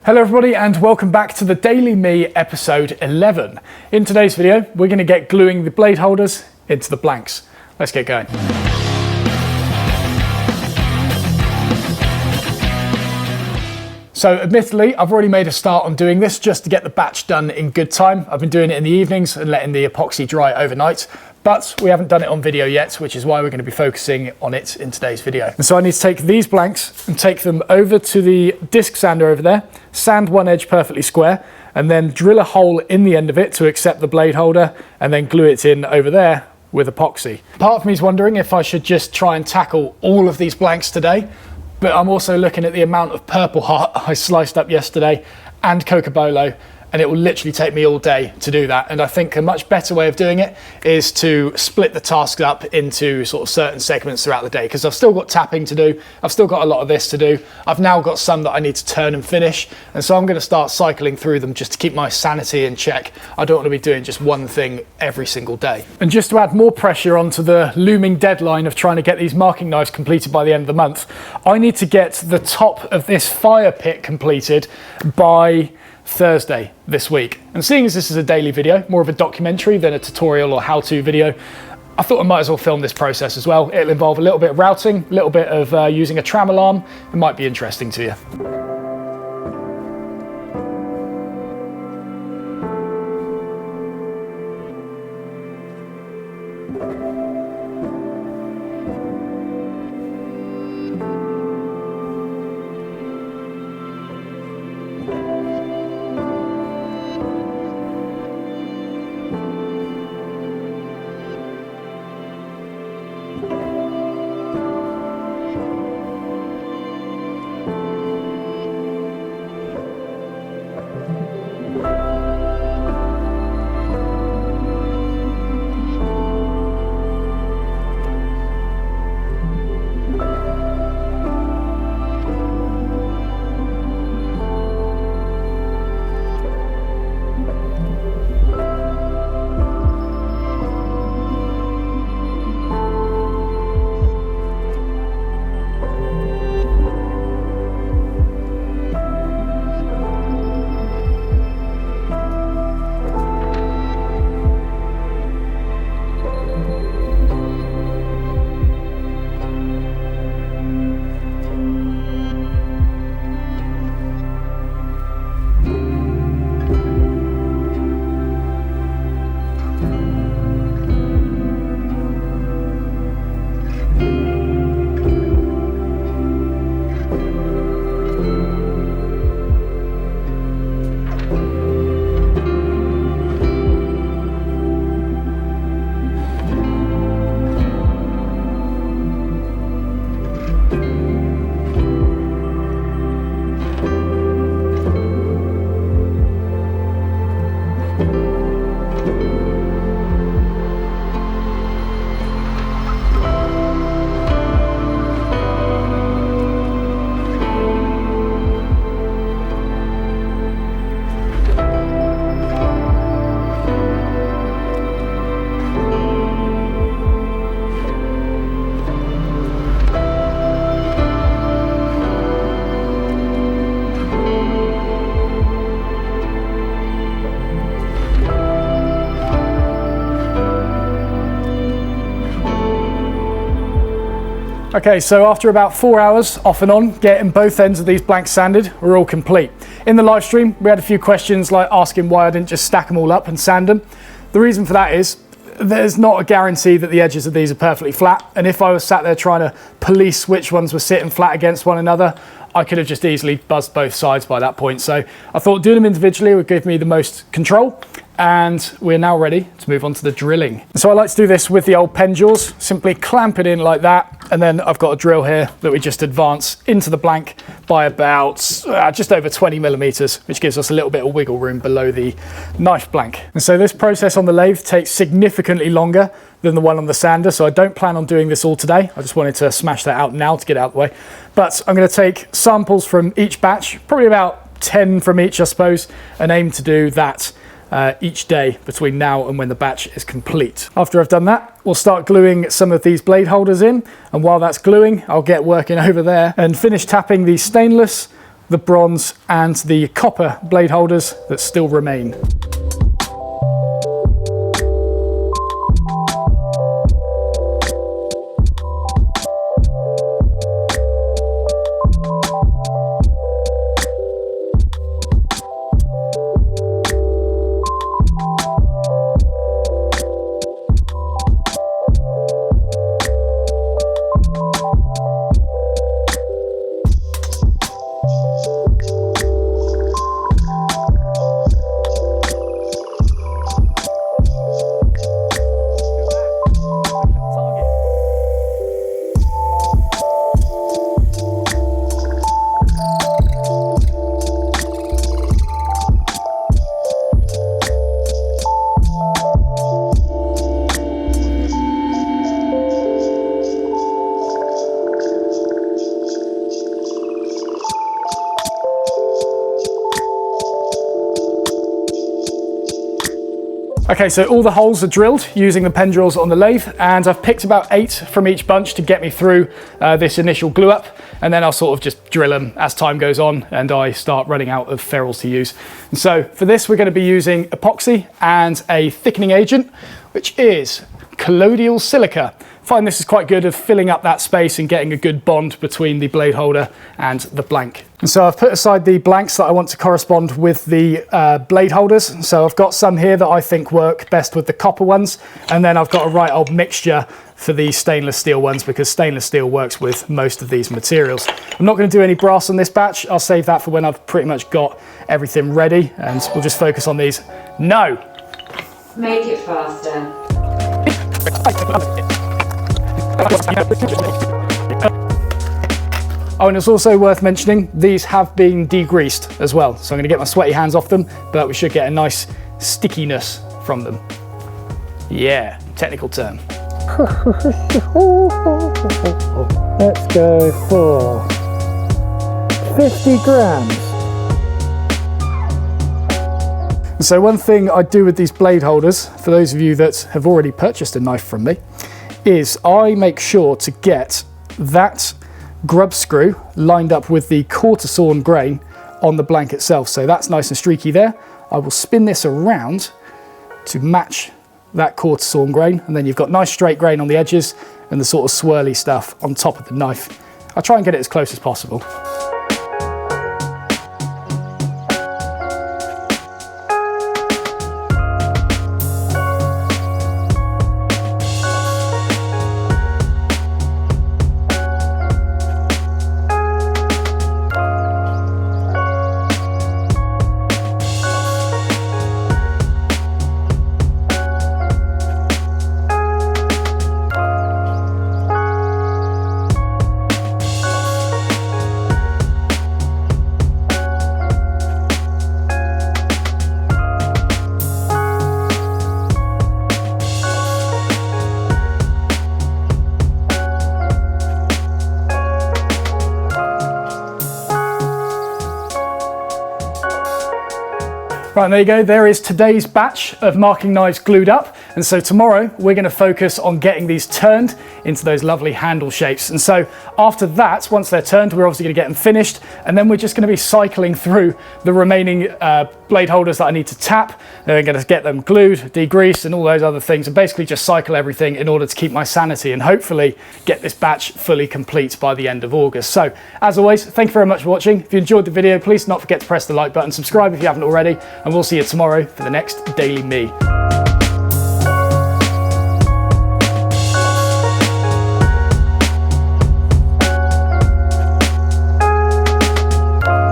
Hello everybody and welcome back to the DailyME episode 11. In today's video, we're going to get gluing the blade holders into the blanks. Let's get going. So admittedly, I've already made a start on doing this just to get the batch done in good time. I've been doing it in the evenings and letting the epoxy dry overnight, but we haven't done it on video yet, which is why we're going to be focusing on it in today's video. And so I need to take these blanks and take them over to the disc sander over there, sand one edge perfectly square, and then drill a hole in the end of it to accept the blade holder, and then glue it in over there with epoxy. Part of me is wondering if I should just try and tackle all of these blanks today, but I'm also looking at the amount of Purple Heart I sliced up yesterday and Cocobolo, and it will literally take me all day to do that. And I think a much better way of doing it is to split the tasks up into sort of certain segments throughout the day, because I've still got tapping to do, I've still got a lot of this to do, I've now got some that I need to turn and finish, and so I'm going to start cycling through them just to keep my sanity in check. I don't want to be doing just one thing every single day. And just to add more pressure onto the looming deadline of trying to get these marking knives completed by the end of the month, I need to get the top of this fire pit completed by Thursday this week. And seeing as this is a daily video, more of a documentary than a tutorial or how-to video, I thought I might as well film this process as well. It'll involve a little bit of routing, a little bit of using a tram alarm. It might be interesting to you. Okay, so after about 4 hours off and on, getting both ends of these blanks sanded, we're all complete. In the live stream, we had a few questions like asking why I didn't just stack them all up and sand them. The reason for that is there's not a guarantee that the edges of these are perfectly flat. And if I was sat there trying to police which ones were sitting flat against one another, I could have just easily buzzed both sides by that point. So I thought doing them individually would give me the most control. And we're now ready to move on to the drilling. So I like to do this with the old pen jaws, simply clamp it in like that. And then I've got a drill here that we just advance into the blank by about just over 20 millimeters, which gives us a little bit of wiggle room below the knife blank. And so this process on the lathe takes significantly longer than the one on the sander. So I don't plan on doing this all today. I just wanted to smash that out now to get it out of the way. But I'm going to take samples from each batch, probably about 10 from each, I suppose, and aim to do that each day between now and when the batch is complete. After I've done that, we'll start gluing some of these blade holders in, and while that's gluing, I'll get working over there and finish tapping the stainless the bronze and the copper blade holders that still remain. Okay, so all the holes are drilled using the pen drills on the lathe, and I've picked about 8 from each bunch to get me through this initial glue up, and then I'll sort of just drill them as time goes on and I start running out of ferrules to use. And so for this, we're going to be using epoxy and a thickening agent, which is colloidal silica. I find this is quite good at filling up that space and getting a good bond between the blade holder and the blank. And so I've put aside the blanks that I want to correspond with the blade holders. So I've got some here that I think work best with the copper ones, and then I've got a right old mixture for the stainless steel ones, because stainless steel works with most of these materials. I'm not going to do any brass on this batch. I'll save that for when I've pretty much got everything ready, and we'll just focus on these. No! Make it faster. Oh, and it's also worth mentioning, these have been degreased as well. So I'm going to get my sweaty hands off them, but we should get a nice stickiness from them. Yeah, technical term. Let's go for 50 grams. So one thing I do with these blade holders, for those of you that have already purchased a knife from me, is I make sure to get that grub screw lined up with the quarter sawn grain on the blank itself. So that's nice and streaky there. I will spin this around to match that quarter sawn grain, and then you've got nice straight grain on the edges and the sort of swirly stuff on top of the knife. I try and get it as close as possible. Right, and there you go, there is today's batch of marking knives glued up. And so tomorrow we're going to focus on getting these turned into those lovely handle shapes. And so after that, once they're turned, we're obviously going to get them finished, and then we're just going to be cycling through the remaining blade holders that I need to tap. And we're going to get them glued, degreased, and all those other things, and basically just cycle everything in order to keep my sanity and hopefully get this batch fully complete by the end of August. So as always, thank you very much for watching. If you enjoyed the video, please do not forget to press the like button, subscribe if you haven't already, and we'll see you tomorrow for the next Daily Me.